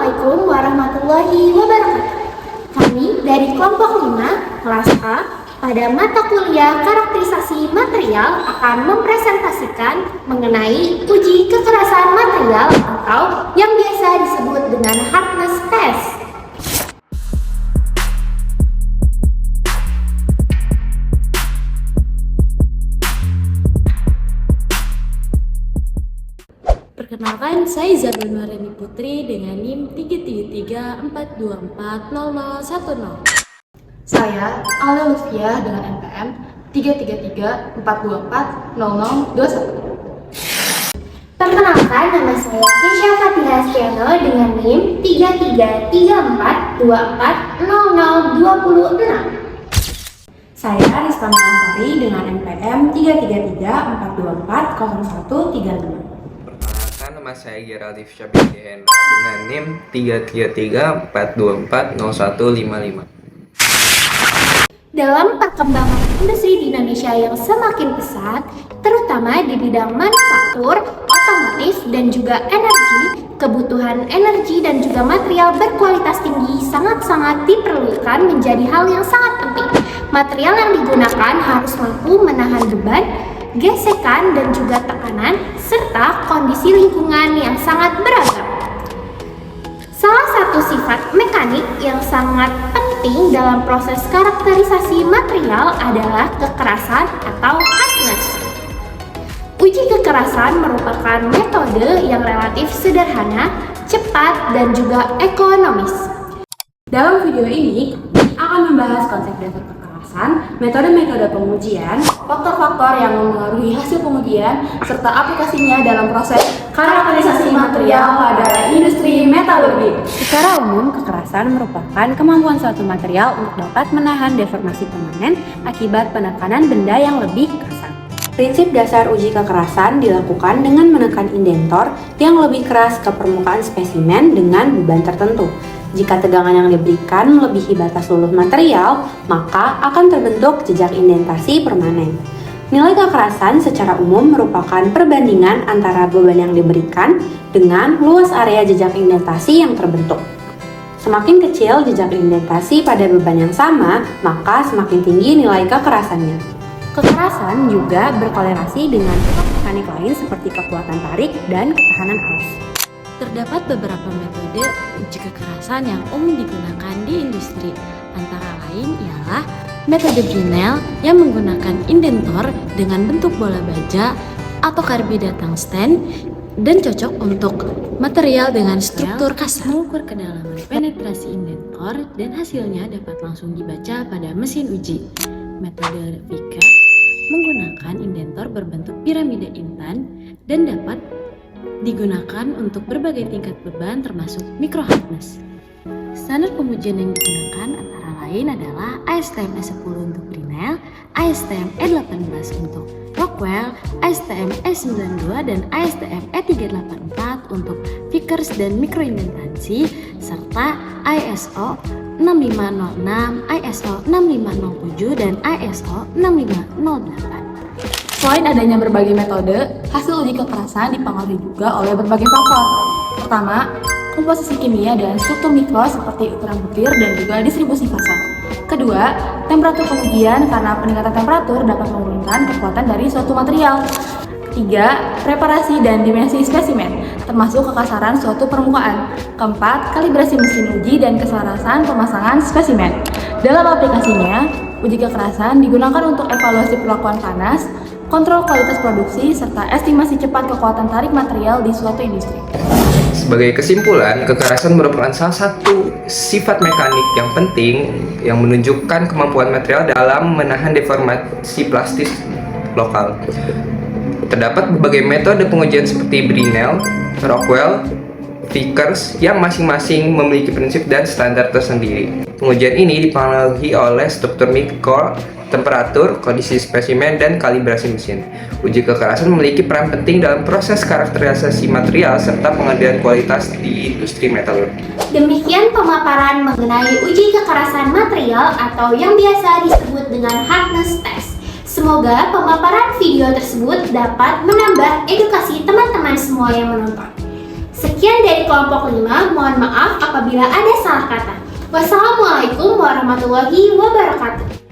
Assalamualaikum warahmatullahi wabarakatuh. Kami dari kelompok 5, kelas A, pada mata kuliah karakterisasi material akan mempresentasikan mengenai uji kekerasan material atau yang biasa disebut dengan hardness test. Perkenalkan, saya Zabel Nurani Putri dengan NIM 333424010. Saya Alia Lutfiah dengan NPM 33342400021. Perkenalkan, nama saya Kesha Fatia Stiano dengan NIM 33334240026. Saya Arispa Malasari dengan NPM 33342400135. Perkenalkan, nama saya Geraldif Syabir Gehena dengan NIM 33342400155. Dalam perkembangan industri di Indonesia yang semakin pesat, terutama di bidang manufaktur, otomotif, dan juga energi, kebutuhan energi dan juga material berkualitas tinggi sangat-sangat diperlukan menjadi hal yang sangat penting. Material yang digunakan harus mampu menahan beban, gesekan, dan juga tekanan, serta kondisi lingkungan yang sangat beragam. Salah satu sifat mekanik yang sangat penting dalam proses karakterisasi material adalah kekerasan atau hardness. Uji kekerasan merupakan metode yang relatif sederhana, cepat, dan juga ekonomis. Dalam video ini akan membahas konsep dasar kekerasan, metode-metode pengujian, faktor-faktor yang mempengaruhi hasil pengujian, serta aplikasinya dalam proses karakterisasi material pada industri metalurgi. Secara umum, kekerasan merupakan kemampuan suatu material untuk dapat menahan deformasi permanen akibat penekanan benda yang lebih kasar. Prinsip dasar uji kekerasan dilakukan dengan menekan indentor yang lebih keras ke permukaan spesimen dengan beban tertentu. Jika tegangan yang diberikan melebihi batas luluh material, maka akan terbentuk jejak indentasi permanen. Nilai kekerasan secara umum merupakan perbandingan antara beban yang diberikan dengan luas area jejak indentasi yang terbentuk. Semakin kecil jejak indentasi pada beban yang sama, maka semakin tinggi nilai kekerasannya. Kekerasan juga berkolerasi dengan sifat mekanik lain seperti kekuatan tarik dan ketahanan arus. Terdapat beberapa metode uji kekerasan yang umum digunakan di industri, antara lain ialah metode Brinell yang menggunakan indentor dengan bentuk bola baja atau karbida tungsten dan cocok untuk material dengan struktur kasar. Mengukur kedalaman penetrasi indentor dan hasilnya dapat langsung dibaca pada mesin uji. Metode Vickers menggunakan indentor berbentuk piramida intan dan dapat digunakan untuk berbagai tingkat beban termasuk micro hardness. Standar pengujian yang digunakan antara lain adalah ASTM E10 untuk Brinell, ASTM E18 untuk Rockwell, ASTM E92 dan ASTM E384 untuk Vickers dan mikroindentansi, serta ISO 6506, ISO 6507 dan ISO 6508. Selain adanya berbagai metode, hasil uji kekerasan dipengaruhi juga oleh berbagai faktor. Pertama, komposisi kimia dan struktur mikro seperti ukuran butir dan juga distribusi fasa. Kedua, temperatur pengujian karena peningkatan temperatur dapat menurunkan kekuatan dari suatu material. Ketiga, preparasi dan dimensi spesimen, termasuk kekasaran suatu permukaan. Keempat, kalibrasi mesin uji dan keselarasan pemasangan spesimen. Dalam aplikasinya, uji kekerasan digunakan untuk evaluasi perlakuan panas, kontrol kualitas produksi, serta estimasi cepat kekuatan tarik material di suatu industri. Sebagai kesimpulan, kekerasan merupakan salah satu sifat mekanik yang penting yang menunjukkan kemampuan material dalam menahan deformasi plastis lokal. Terdapat berbagai metode pengujian seperti Brinell, Rockwell, Vickers yang masing-masing memiliki prinsip dan standar tersendiri. Pengujian ini dipengaruhi oleh struktur mikro, temperatur, kondisi spesimen, dan kalibrasi mesin. Uji kekerasan memiliki peran penting dalam proses karakterisasi material serta pengendalian kualitas di industri metalurgi. Demikian pemaparan mengenai uji kekerasan material atau yang biasa disebut dengan hardness test. Semoga pemaparan video tersebut dapat menambah edukasi teman-teman semua yang menonton. Sekian dari kelompok 5, mohon maaf apabila ada salah kata. Wassalamualaikum warahmatullahi wabarakatuh.